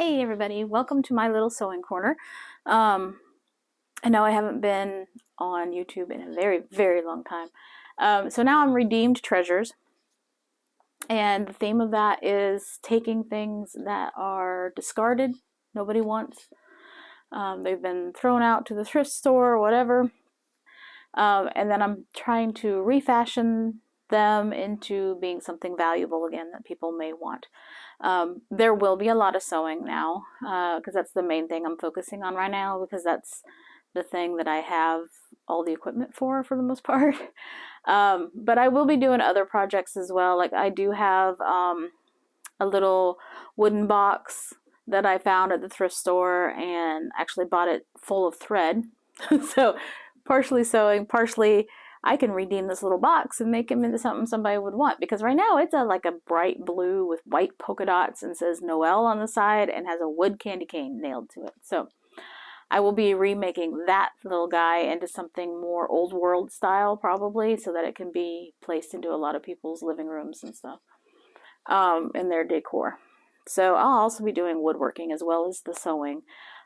Hey everybody, welcome to my little sewing corner. I know I haven't been on YouTube in a very long time. So now I'm Redeemed Treasures, and the theme of that is taking things that are discarded, nobody wants. They've been thrown out to the thrift store or whatever, and then I'm trying to refashion them into being something valuable again that people may want. There will be a lot of sewing now, because that's the main thing I'm focusing on right now, because that's the thing that I have all the equipment for the most part. But I will be doing other projects as well. Like I do have a little wooden box that I found at the thrift store and actually bought it full of thread. So partially sewing, partially I can redeem this little box and make him into something somebody would want, because right now it's like a bright blue with white polka dots and says Noel on the side and has a wood candy cane nailed to it. So I will be remaking that little guy into something more old world style probably, so that it can be placed into a lot of people's living rooms and stuff in their decor. So I'll also be doing woodworking as well as the sewing.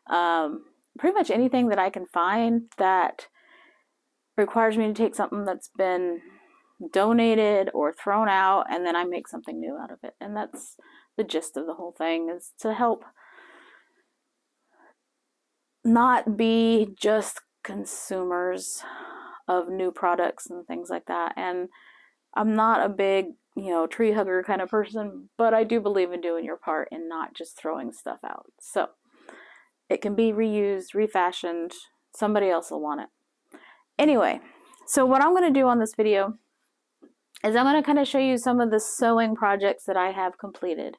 Pretty much anything that I can find that requires me to take something that's been donated or thrown out and then I make something new out of it. And that's the gist of the whole thing, is to help not be just consumers of new products and things like that. And I'm not a big, tree hugger kind of person, but I do believe in doing your part and not just throwing stuff out. So it can be reused, refashioned, somebody else will want it. Anyway, so what I'm going to do on this video is I'm going to kind of show you some of the sewing projects that I have completed.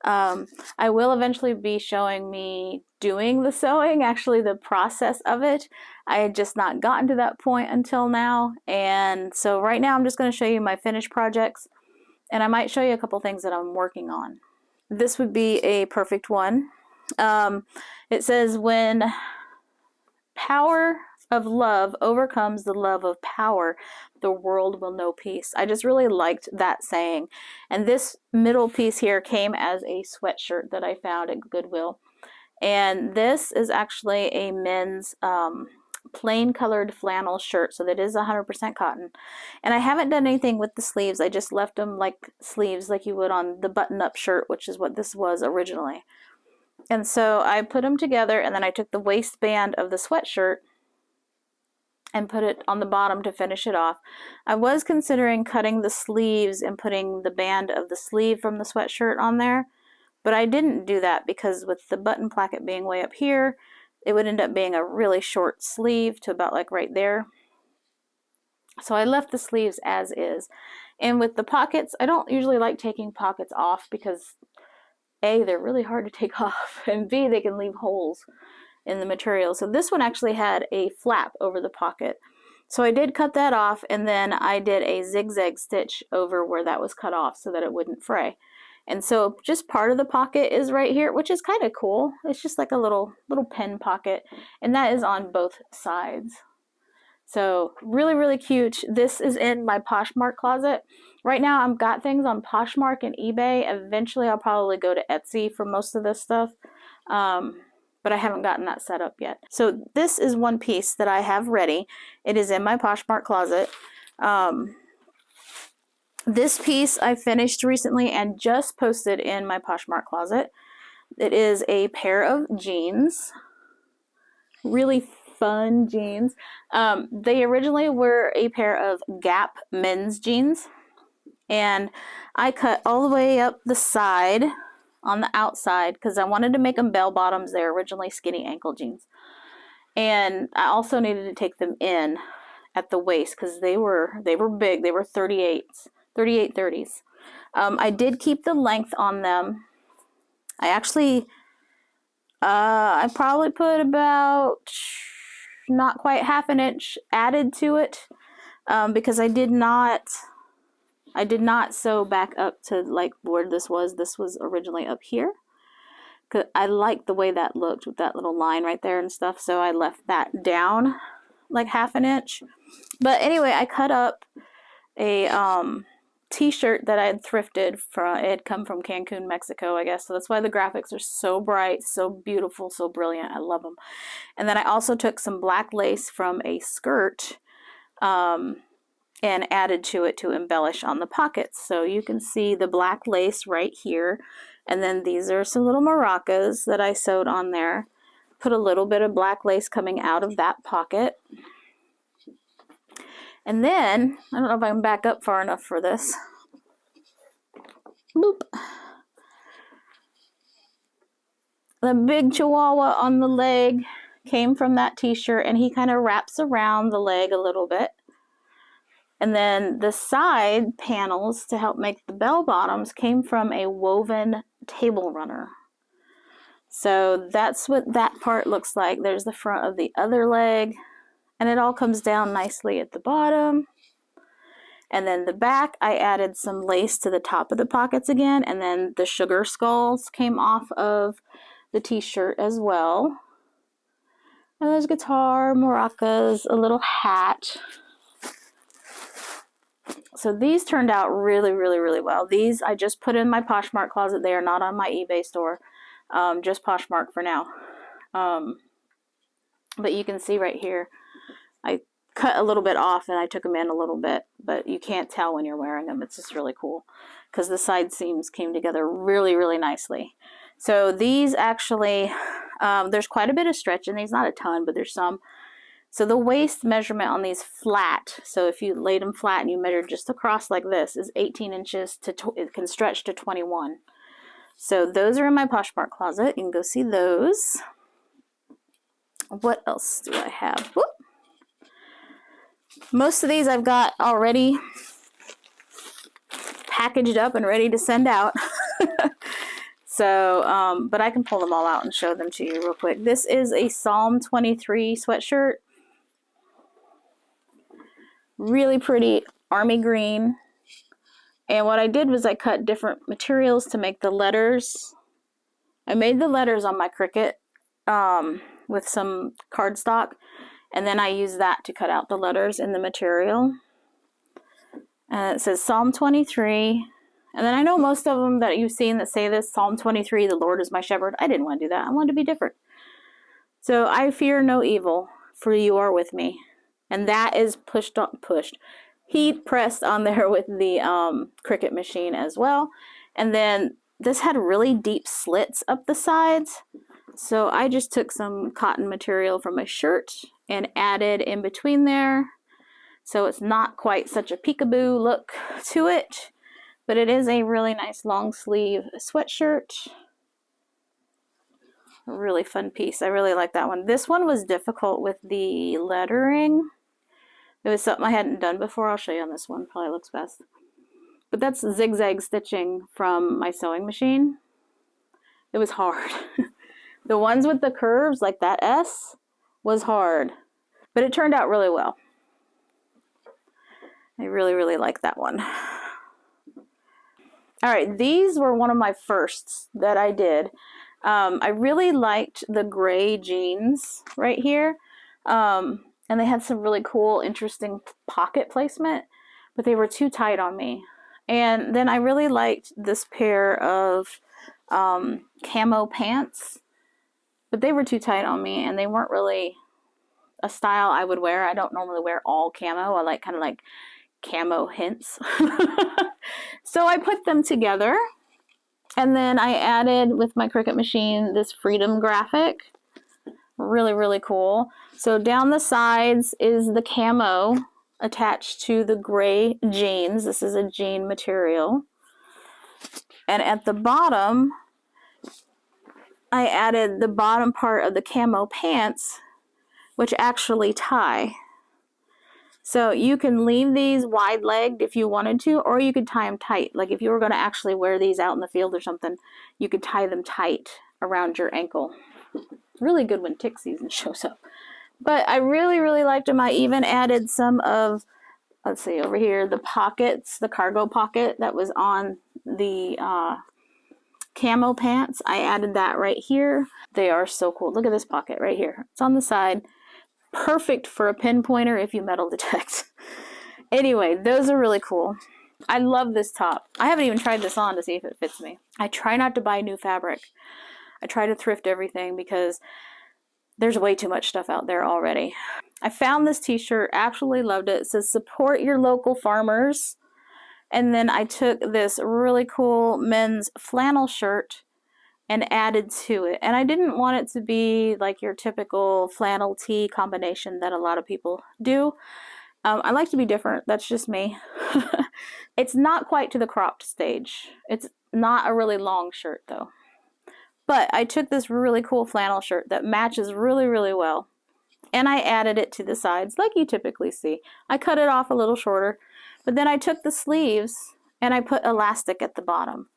I will eventually be showing me doing the sewing, actually the process of it. I had just not gotten to that point until now, and so right now I'm just going to show you my finished projects, and I might show you a couple things that I'm working on. This would be a perfect one. It says, when power of love overcomes the love of power, the world will know peace. I just really liked that saying. And this middle piece here came as a sweatshirt that I found at Goodwill. And this is actually a men's plain colored flannel shirt, so that is 100% cotton. And I haven't done anything with the sleeves. I just left them like sleeves like you would on the button-up shirt, which is what this was originally. And so I put them together, and then I took the waistband of the sweatshirt and put it on the bottom to finish it off. I was considering cutting the sleeves and putting the band of the sleeve from the sweatshirt on there, but I didn't do that because with the button placket being way up here, it would end up being a really short sleeve to about like right there. So I left the sleeves as is. And with the pockets, I don't usually like taking pockets off because A, they're really hard to take off, and B, they can leave holes in the material. So this one actually had a flap over the pocket. So I did cut that off, and then I did a zigzag stitch over where that was cut off so that it wouldn't fray. And so just part of the pocket is right here, which is kind of cool. It's just like a little pen pocket, and that is on both sides. So really cute. This is in my Poshmark closet. Right now I've got things on Poshmark and eBay. Eventually I'll probably go to Etsy for most of this stuff. But I haven't gotten that set up yet. So this is one piece that I have ready. It is in my Poshmark closet. This piece I finished recently and just posted in my Poshmark closet. It is a pair of jeans. Really fun jeans. They originally were a pair of Gap men's jeans. And I cut all the way up the side on the outside because I wanted to make them bell bottoms. They were originally skinny ankle jeans, and I also needed to take them in at the waist because they were big. They were 38s, 38-30s. I did keep the length on them. I actually I probably put about not quite half an inch added to it because I did not sew back up to like where this was. This was originally up here. Cause I liked the way that looked with that little line right there and stuff. So I left that down like half an inch. But anyway, I cut up a t-shirt that I had thrifted from, it had come from Cancun, Mexico, I guess. So that's why the graphics are so bright, so beautiful, so brilliant. I love them. And then I also took some black lace from a skirt and added to it to embellish on the pockets. So you can see the black lace right here. And then these are some little maracas that I sewed on there. Put a little bit of black lace coming out of that pocket. And then, I don't know if I can back up far enough for this. Boop. The big chihuahua on the leg came from that t-shirt, and he kind of wraps around the leg a little bit. And then the side panels to help make the bell bottoms came from a woven table runner. So that's what that part looks like. There's the front of the other leg, and it all comes down nicely at the bottom. And then the back, I added some lace to the top of the pockets again, and then the sugar skulls came off of the t-shirt as well. And there's guitar, maracas, a little hat. So these turned out really, really, really well. These I just put in my Poshmark closet. They are not on my eBay store. Just Poshmark for now. But you can see right here, I cut a little bit off and I took them in a little bit, but you can't tell when you're wearing them. It's just really cool because the side seams came together really, really nicely. So these actually, there's quite a bit of stretch in these, not a ton, but there's some. So the waist measurement on these flat, so if you laid them flat and you measured just across like this, is 18 inches to, it can stretch to 21. So those are in my Poshmark closet. You can go see those. What else do I have? Whoop. Most of these I've got already packaged up and ready to send out. So, but I can pull them all out and show them to you real quick. This is a Psalm 23 sweatshirt. Really pretty army green. And what I did was I cut different materials to make the letters. I made the letters on my Cricut with some cardstock. And then I used that to cut out the letters in the material. And it says Psalm 23. And then I know most of them that you've seen that say this, Psalm 23, the Lord is my shepherd. I didn't want to do that. I wanted to be different. So I fear no evil, for you are with me. And that is heat pressed on there with the Cricut machine as well. And then this had really deep slits up the sides. So I just took some cotton material from my shirt and added in between there. So it's not quite such a peekaboo look to it. But it is a really nice long sleeve sweatshirt. A really fun piece. I really like that one. This one was difficult with the lettering. It was something I hadn't done before. I'll show you on this one. Probably looks best. But that's zigzag stitching from my sewing machine. It was hard. The ones with the curves, like that S, was hard. But it turned out really well. I really, really like that one. All right, these were one of my firsts that I did. I really liked the gray jeans right here. And they had some really cool, interesting pocket placement, but they were too tight on me. And then I really liked this pair of camo pants, but they were too tight on me and they weren't really a style I would wear. I don't normally wear all camo. I like kind of like camo hints. So I put them together, and then I added with my Cricut machine this freedom graphic. Really, really cool. So down the sides is the camo attached to the gray jeans. This is a jean material. And at the bottom, I added the bottom part of the camo pants, which actually tie. So you can leave these wide-legged if you wanted to, or you could tie them tight. Like if you were going to actually wear these out in the field or something, you could tie them tight around your ankle. Really good when tick season shows up. But I really, really liked them. I even added some of, let's see, over here, the pockets, the cargo pocket that was on the camo pants. I added that right here. They are so cool. Look at this pocket right here. It's on the side. Perfect for a pinpointer if you metal detect. Anyway, those are really cool. I love this top. I haven't even tried this on to see if it fits me. I try not to buy new fabric. I try to thrift everything because there's way too much stuff out there already. I found this t-shirt, absolutely loved it. It says support your local farmers. And then I took this really cool men's flannel shirt and added to it. And I didn't want it to be like your typical flannel tee combination that a lot of people do. I like to be different. That's just me. It's not quite to the cropped stage. It's not a really long shirt though. But I took this really cool flannel shirt that matches really, really well. And I added it to the sides like you typically see. I cut it off a little shorter. But then I took the sleeves and I put elastic at the bottom.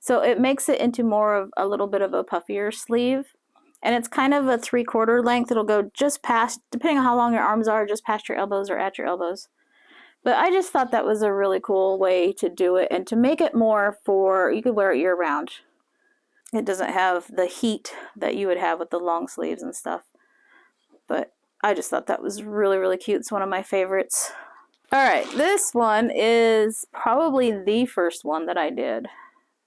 So it makes it into more of a little bit of a puffier sleeve. And it's kind of a 3/4 length. It'll go just past, depending on how long your arms are, just past your elbows or at your elbows. But I just thought that was a really cool way to do it and to make it more for, you could wear it year round. It doesn't have the heat that you would have with the long sleeves and stuff. But I just thought that was really, really cute. It's one of my favorites. Alright, this one is probably the first one that I did.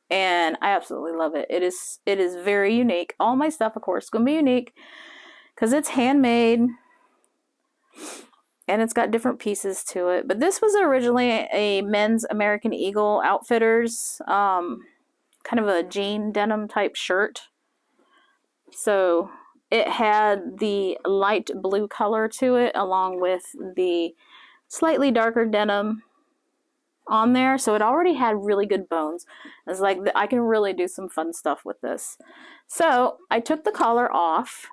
And I absolutely love it. It is very unique. All my stuff, of course, is going to be unique because it's handmade and it's got different pieces to it. But this was originally a men's American Eagle Outfitters, kind of a jean denim type shirt. So it had the light blue color to it along with the slightly darker denim on there, so it already had really good bones. It's like I can really do some fun stuff with this. So I took the collar off,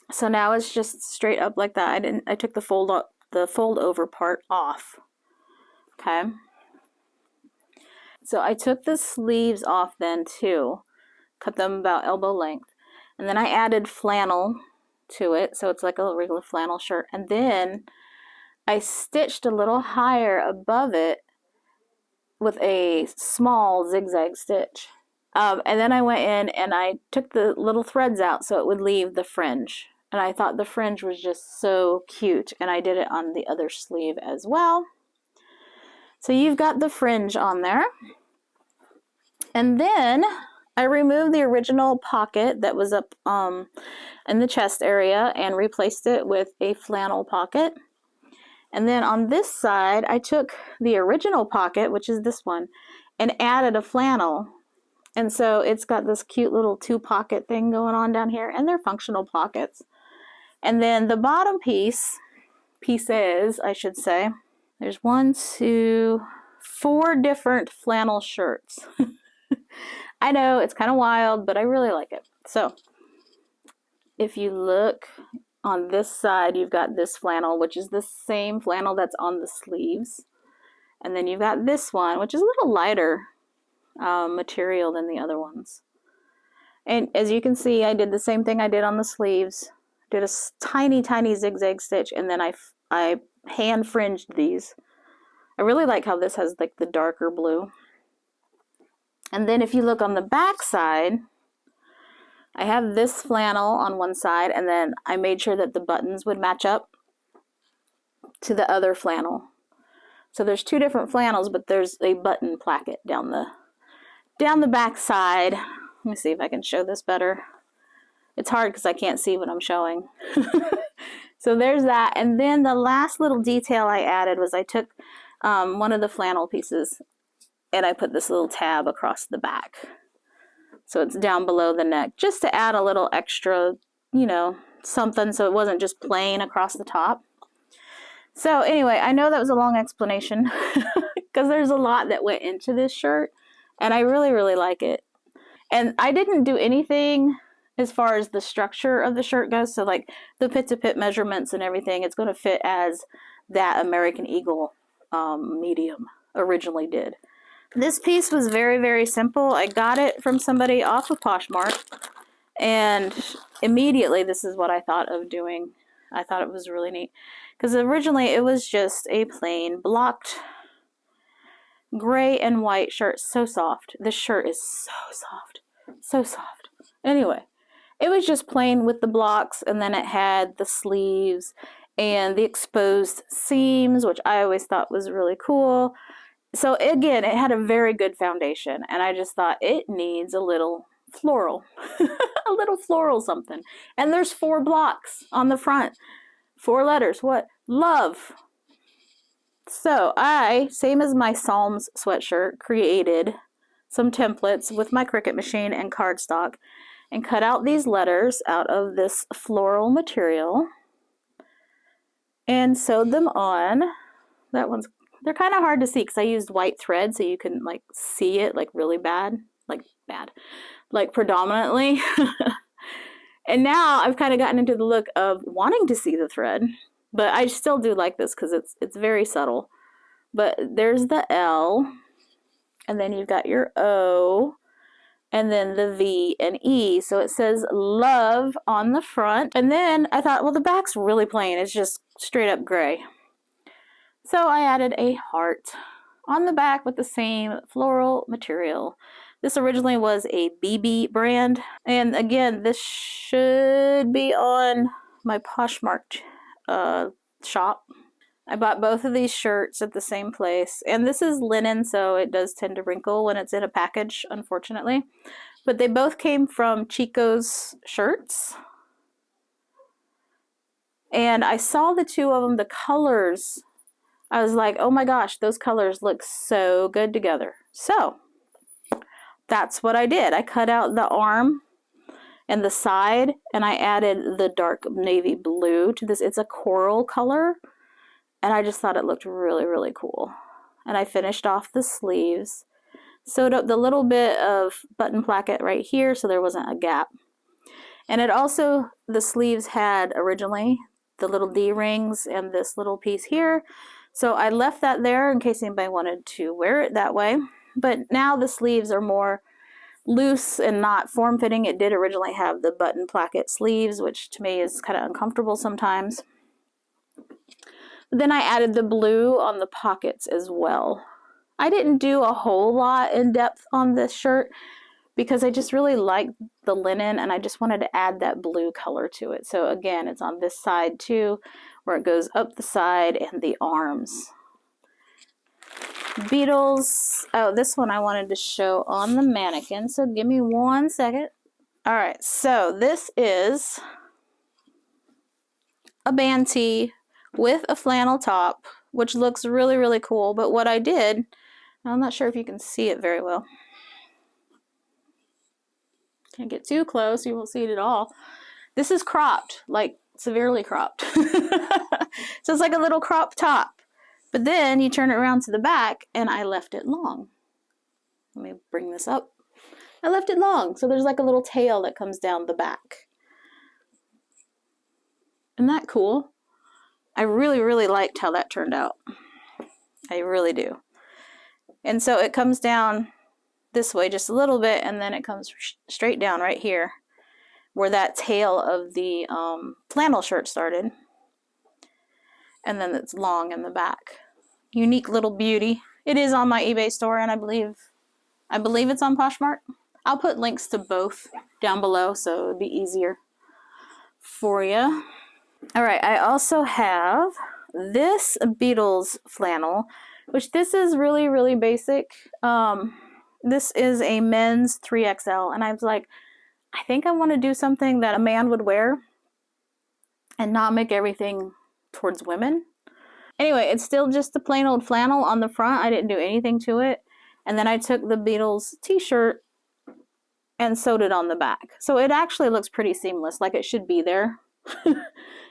so now it's just straight up like that. I took the fold over part off. Okay, so I took the sleeves off then too, cut them about elbow length, and then I added flannel to it, so it's like a regular flannel shirt, and then I stitched a little higher above it with a small zigzag stitch. And then I went in and I took the little threads out so it would leave the fringe. And I thought the fringe was just so cute. And I did it on the other sleeve as well. So you've got the fringe on there. And then I removed the original pocket that was up in the chest area and replaced it with a flannel pocket. And then on this side, I took the original pocket, which is this one, and added a flannel. And so it's got this cute little 2-pocket thing going on down here, and they're functional pockets. And then the bottom pieces, I should say, there's 1, 2, 4 different flannel shirts. I know, it's kind of wild, but I really like it. So if you look on this side, you've got this flannel, which is the same flannel that's on the sleeves. And then you've got this one, which is a little lighter material than the other ones. And as you can see, I did the same thing I did on the sleeves. Did a tiny, tiny zigzag stitch, and then I hand fringed these. I really like how this has like the darker blue. And then if you look on the back side, I have this flannel on one side, and then I made sure that the buttons would match up to the other flannel. So there's 2 different flannels, but there's a button placket down the back side. Let me see if I can show this better. It's hard because I can't see what I'm showing. So there's that. And then the last little detail I added was I took one of the flannel pieces and I put this little tab across the back. So it's down below the neck, just to add a little extra, something, so it wasn't just plain across the top. So anyway, I know that was a long explanation because there's a lot that went into this shirt, and I really, really like it. And I didn't do anything as far as the structure of the shirt goes, so like the pit-to-pit measurements and everything, it's going to fit as that American Eagle medium originally did. This piece was very, very simple. I got it from somebody off of Poshmark, and immediately this is what I thought of doing. I thought it was really neat, because originally it was just a plain blocked gray and white shirt. So soft. This shirt is so soft. So soft. Anyway, it was just plain with the blocks, and then it had the sleeves and the exposed seams, which I always thought was really cool. So again, it had a very good foundation, and I just thought it needs a little floral, a little floral something. And there's 4 blocks on the front, 4 letters. What? Love. So I, same as my Psalms sweatshirt, created some templates with my Cricut machine and cardstock and cut out these letters out of this floral material and sewed them on. They're kind of hard to see because I used white thread so you can like see it like really bad, like predominantly. And now I've kind of gotten into the look of wanting to see the thread, but I still do like this because it's very subtle. But there's the L, and then you've got your O, and then the V and E. So it says love on the front. And then I thought, well, the back's really plain. It's just straight up gray. So I added a heart on the back with the same floral material. This originally was a BB brand. And again, this should be on my Poshmark shop. I bought both of these shirts at the same place. And this is linen, so it does tend to wrinkle when it's in a package, unfortunately. But they both came from Chico's shirts. And I saw the 2 of them, the colors. I was like, oh my gosh, those colors look so good together. So that's what I did. I cut out the arm and the side, and I added the dark navy blue to this. It's a coral color, and I just thought it looked really, really cool. And I finished off the sleeves, sewed up the little bit of button placket right here so there wasn't a gap. And it also, the sleeves had originally the little D-rings and this little piece here. So I left that there in case anybody wanted to wear it that way. But now the sleeves are more loose and not form-fitting. It did originally have the button placket sleeves, which to me is kind of uncomfortable sometimes. Then I added the blue on the pockets as well. I didn't do a whole lot in depth on this shirt because I just really liked the linen and I just wanted to add that blue color to it. So again, it's on this side too, where it goes up the side and the arms. Beetles. Oh, this one I wanted to show on the mannequin, so give me 1 second. All right, so this is a band tee with a flannel top, which looks really, really cool. But what I did, I'm not sure if you can see it very well. Can't get too close, you won't see it at all. This is cropped, like severely cropped. So it's like a little crop top. But then you turn it around to the back, and I left it long. Let me bring this up. I left it long, so there's like a little tail that comes down the back. Isn't that cool? I really, really liked how that turned out. I really do. And so it comes down this way just a little bit, and then it comes straight down right here where that tail of the flannel shirt started. And then it's long in the back. Unique little beauty. It is on my eBay store, and I believe it's on Poshmark. I'll put links to both down below so it would be easier for you. All right, I also have this Beatles flannel, which this is really, really basic. This is a men's 3XL, and I was like, I think I want to do something that a man would wear and not make everything towards women. Anyway, it's still just the plain old flannel on the front. I didn't do anything to it. And then I took the Beatles t-shirt and sewed it on the back. So it actually looks pretty seamless, like it should be there.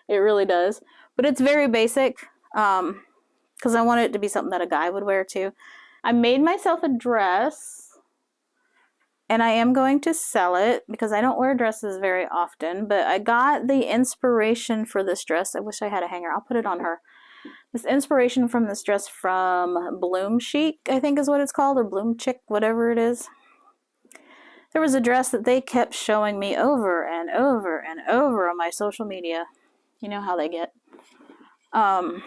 It really does. But it's very basic because I want it to be something that a guy would wear too. I made myself a dress, and I am going to sell it because I don't wear dresses very often, but I got the inspiration for this dress. I wish I had a hanger. I'll put it on her. This inspiration from this dress from Bloom Chic, I think is what it's called, or Bloom Chick, whatever it is. There was a dress that they kept showing me over and over and over on my social media. You know how they get. And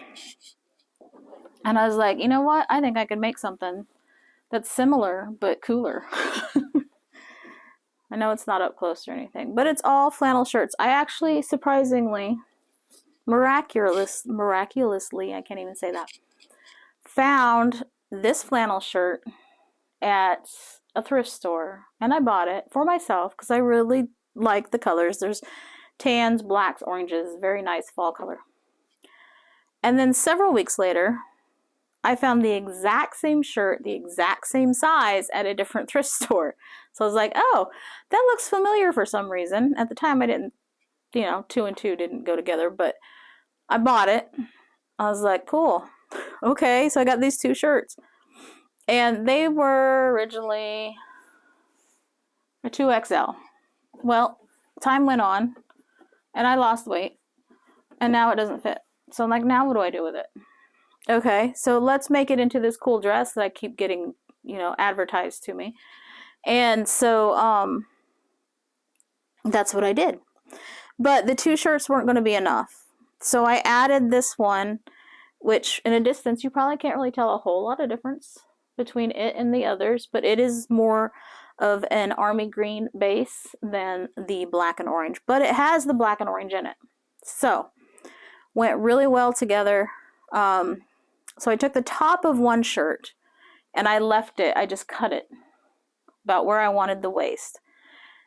I was like, you know what? I think I could make something that's similar but cooler. I know it's not up close or anything, but it's all flannel shirts. I actually, surprisingly, miraculously, I can't even say that, found this flannel shirt at a thrift store, and I bought it for myself because I really like the colors. There's tans, blacks, oranges, very nice fall color. And then several weeks later, I found the exact same shirt, the exact same size at a different thrift store. So I was like, oh, that looks familiar for some reason. At the time, I didn't, two and two didn't go together, but I bought it. I was like, cool. Okay, so I got these two shirts. And they were originally a 2XL. Well, time went on, and I lost weight, and now it doesn't fit. So I'm like, now what do I do with it? Okay, so let's make it into this cool dress that I keep getting, advertised to me. And so that's what I did. But the two shirts weren't going to be enough. So I added this one, which in a distance you probably can't really tell a whole lot of difference between it and the others, but it is more of an army green base than the black and orange. But it has the black and orange in it. So, went really well together. So I took the top of one shirt and I left it, I just cut it about where I wanted the waist.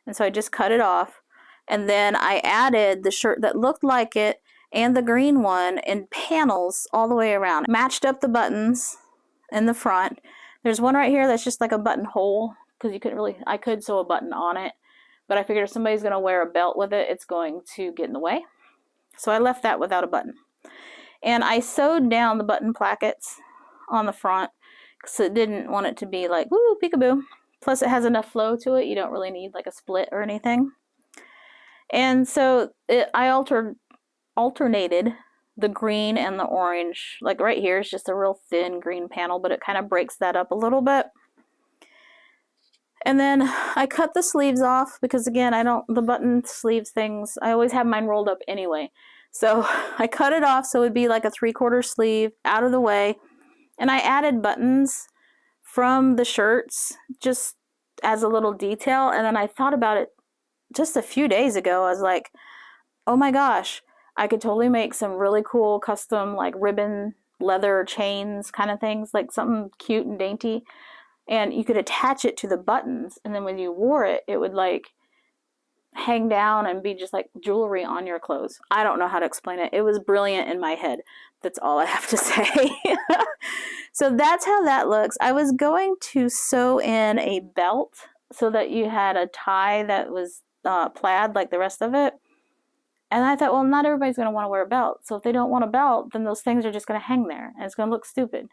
And so I just cut it off. And then I added the shirt that looked like it and the green one in panels all the way around. Matched up the buttons in the front. There's one right here that's just like a buttonhole because I could sew a button on it. But I figured if somebody's going to wear a belt with it, it's going to get in the way. So I left that without a button. And I sewed down the button plackets on the front because I didn't want it to be like, woo, peekaboo. Plus it has enough flow to it. You don't really need like a split or anything. And so I alternated the green and the orange. Like right here is just a real thin green panel, but it kind of breaks that up a little bit. And then I cut the sleeves off because again, the button sleeves things, I always have mine rolled up anyway. So I cut it off so it would be like a 3/4 sleeve out of the way. And I added buttons from the shirts just as a little detail. And then I thought about it just a few days ago. I was like, oh my gosh, I could totally make some really cool custom like ribbon, leather chains kind of things, like something cute and dainty. And you could attach it to the buttons. And then when you wore it, it would like hang down and be just like jewelry on your clothes. I don't know how to explain it. It was brilliant in my head. That's all I have to say. So that's how that looks. I was going to sew in a belt so that you had a tie that was plaid like the rest of it. And I thought, well, not everybody's going to want to wear a belt. So if they don't want a belt, then those things are just going to hang there and it's going to look stupid.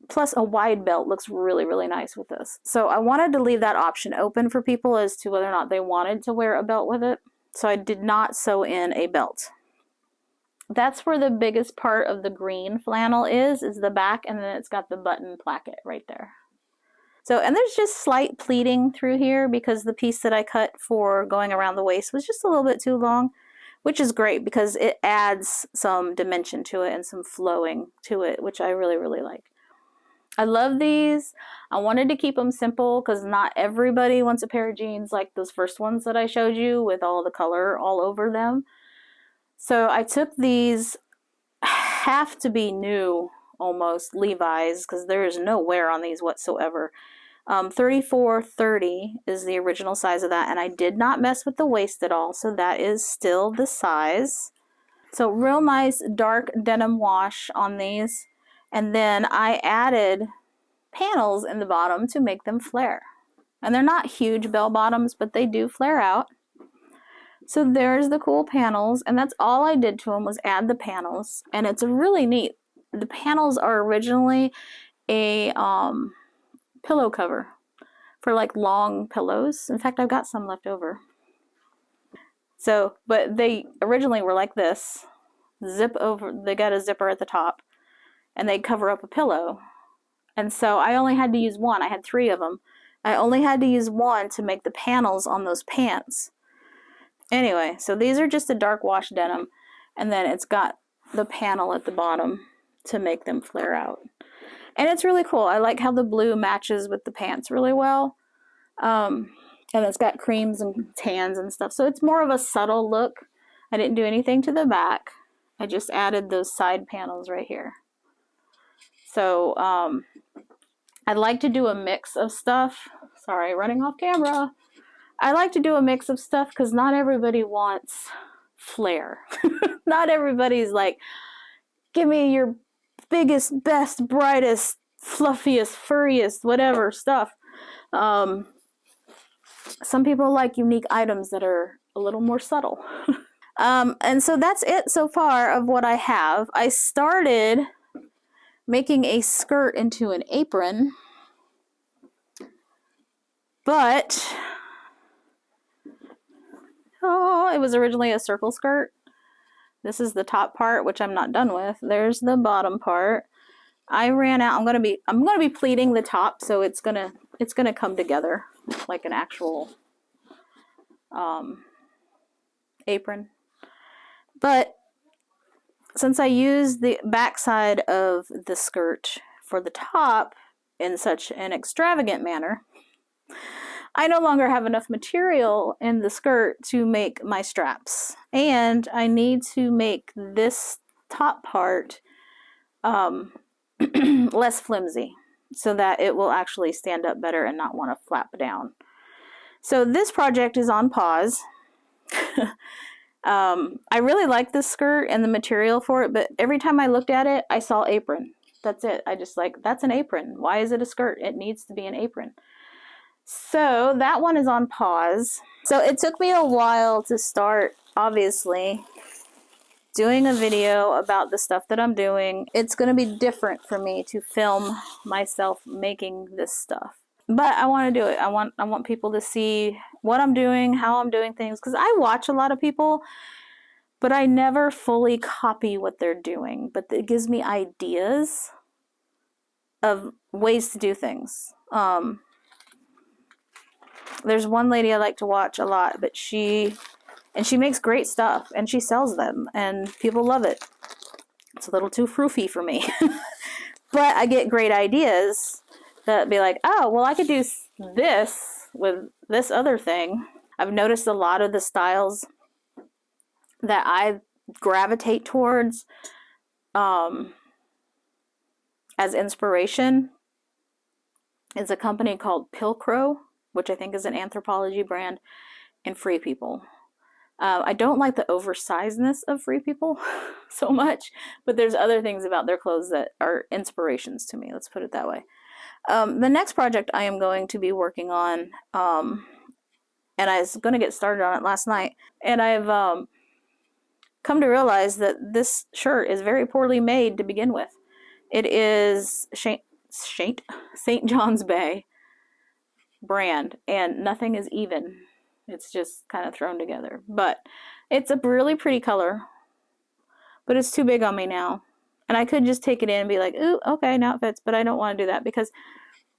Plus, a wide belt looks really, really nice with this. So I wanted to leave that option open for people as to whether or not they wanted to wear a belt with it. So I did not sew in a belt. That's where the biggest part of the green flannel is the back, and then it's got the button placket right there. So, and there's just slight pleating through here because the piece that I cut for going around the waist was just a little bit too long, which is great because it adds some dimension to it and some flowing to it, which I really, really like. I love these. I wanted to keep them simple because not everybody wants a pair of jeans like those first ones that I showed you with all the color all over them. So I took these, have to be new almost, Levi's, because there is no wear on these whatsoever. 34-30 is the original size of that, and I did not mess with the waist at all, so that is still the size. So real nice dark denim wash on these. And then I added panels in the bottom to make them flare. And they're not huge bell bottoms, but they do flare out. So there's the cool panels, and that's all I did to them was add the panels. And it's really neat. The panels are originally a pillow cover for like long pillows. In fact, I've got some left over. So, but they originally were like this. Zip over, they got a zipper at the top. And they cover up a pillow. And so I only had to use one. I had 3 of them. I only had to use one to make the panels on those pants. Anyway, so these are just a dark wash denim. And then it's got the panel at the bottom to make them flare out. And it's really cool. I like how the blue matches with the pants really well. And it's got creams and tans and stuff. So it's more of a subtle look. I didn't do anything to the back. I just added those side panels right here. So I'd like to do a mix of stuff. Sorry, running off camera. I like to do a mix of stuff because not everybody wants flair. Not everybody's like, give me your biggest, best, brightest, fluffiest, furriest, whatever stuff. Some people like unique items that are a little more subtle. And so that's it so far of what I have. I started making a skirt into an apron, but it was originally a circle skirt. This is the top part, which I'm not done with. There's the bottom part. I ran out. I'm gonna be pleating the top, so it's gonna come together like an actual apron. But since I used the backside of the skirt for the top in such an extravagant manner, I no longer have enough material in the skirt to make my straps. And I need to make this top part less flimsy so that it will actually stand up better and not want to flap down. So this project is on pause. I really like this skirt and the material for it, but every time I looked at it, I saw apron. That's it. I just like, that's an apron. Why is it a skirt? It needs to be an apron. So that one is on pause. So it took me a while to start, obviously, doing a video about the stuff that I'm doing. It's going to be different for me to film myself making this stuff. But I want to do it. I want people to see what I'm doing, how I'm doing things, because I watch a lot of people, but I never fully copy what they're doing. But it gives me ideas of ways to do things. There's one lady I like to watch a lot, but she makes great stuff, and she sells them, and people love it. It's a little too froofy for me. But I get great ideas that be like, oh, well, I could do this with this other thing. I've noticed a lot of the styles that I gravitate towards as inspiration is a company called Pilcrow, which I think is an Anthropologie brand, and Free People. I don't like the oversizedness of Free People so much, but there's other things about their clothes that are inspirations to me. Let's put it that way. The next project I am going to be working on, and I was going to get started on it last night, and I've come to realize that this shirt is very poorly made to begin with. It is St. John's Bay brand, and nothing is even. It's just kind of thrown together. But it's a really pretty color, but it's too big on me now. And I could just take it in and be like, ooh, okay, now it fits, but I don't want to do that because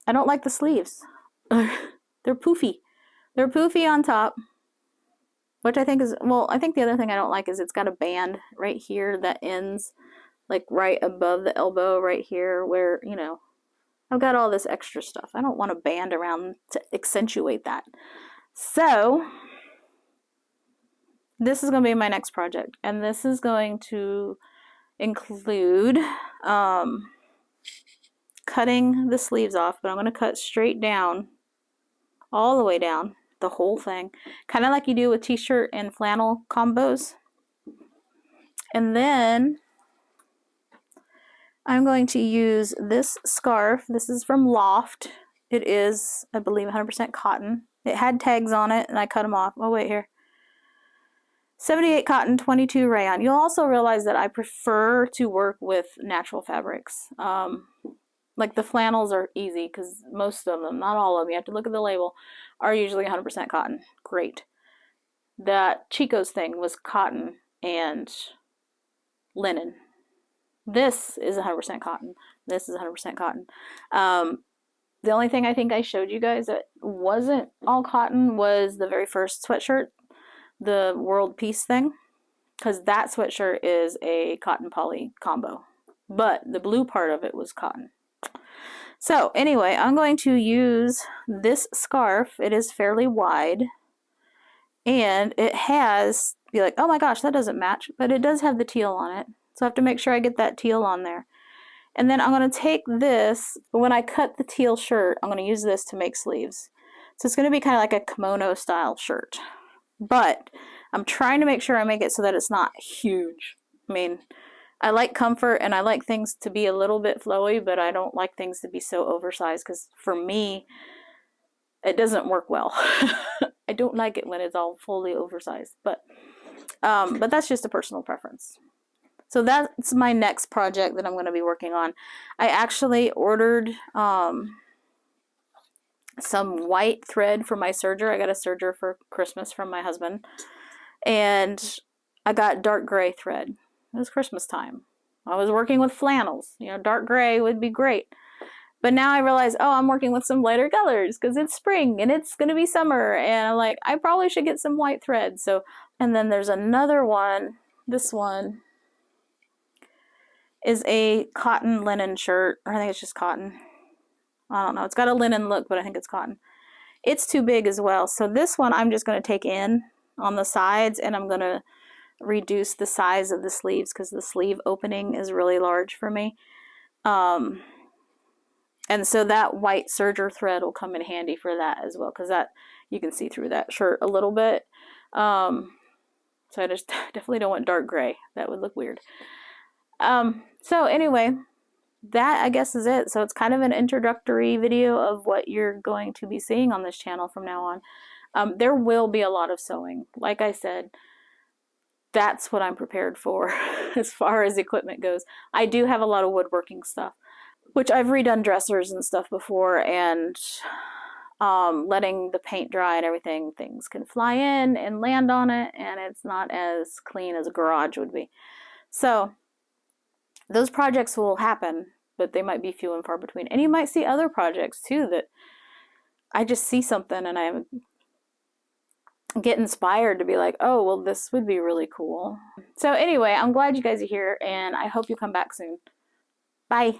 I don't like the sleeves. They're poofy. They're poofy on top, which I think is, well, I think the other thing I don't like is it's got a band right here that ends like right above the elbow right here where, you know, I've got all this extra stuff. I don't want a band around to accentuate that. So this is going to be my next project, and this is going to include cutting the sleeves off, but I'm going to cut straight down, all the way down, the whole thing, kind of like you do with t-shirt and flannel combos. And then I'm going to use this scarf. This is from Loft. It is, I believe, 100% cotton. It had tags on it, and I cut them off. Oh, wait, here. 78 cotton, 22 rayon. You'll also realize that I prefer to work with natural fabrics. Like the flannels are easy because most of them, not all of them, you have to look at the label, are usually 100% cotton. Great. That Chico's thing was cotton and linen. This is 100% cotton. This is 100% cotton. The only thing I think I showed you guys that wasn't all cotton was the very first sweatshirt, the World Peace thing, because that sweatshirt is a cotton poly combo, but the blue part of it was cotton. So anyway, I'm going to use this scarf. It is fairly wide, and it has, be like, oh my gosh, that doesn't match, but it does have the teal on it, so I have to make sure I get that teal on there. And then I'm going to take this, when I cut the teal shirt, I'm going to use this to make sleeves. So it's going to be kind of like a kimono style shirt. But I'm trying to make sure I make it so that it's not huge. I mean, I like comfort and I like things to be a little bit flowy, but I don't like things to be so oversized because for me, it doesn't work well. I don't like it when it's all fully oversized, but that's just a personal preference. So that's my next project that I'm going to be working on. I actually ordered some white thread for my serger. I got a serger for Christmas from my husband. And I got dark gray thread. It was Christmas time. I was working with flannels. You know, dark gray would be great. But now I realize, oh, I'm working with some lighter colors because it's spring and it's going to be summer. And I'm like, I probably should get some white thread. So, and then there's another one. This one is a cotton linen shirt. Or I think it's just cotton. I don't know. It's got a linen look, but I think it's cotton. It's too big as well. So this one I'm just going to take in on the sides, and I'm going to reduce the size of the sleeves because the sleeve opening is really large for me. And so that white serger thread will come in handy for that as well, because that you can see through that shirt a little bit. So I just definitely don't want dark gray. That would look weird. So anyway, that I guess is it. So it's kind of an introductory video of what you're going to be seeing on this channel from now on. There will be a lot of sewing. Like I said, that's what I'm prepared for as far as equipment goes. I do have a lot of woodworking stuff, which I've redone dressers and stuff before, and letting the paint dry and everything, things can fly in and land on it, and it's not as clean as a garage would be. So those projects will happen, but they might be few and far between. And you might see other projects too that I just see something and I get inspired to be like, oh, well, this would be really cool. So anyway, I'm glad you guys are here, and I hope you come back soon. Bye.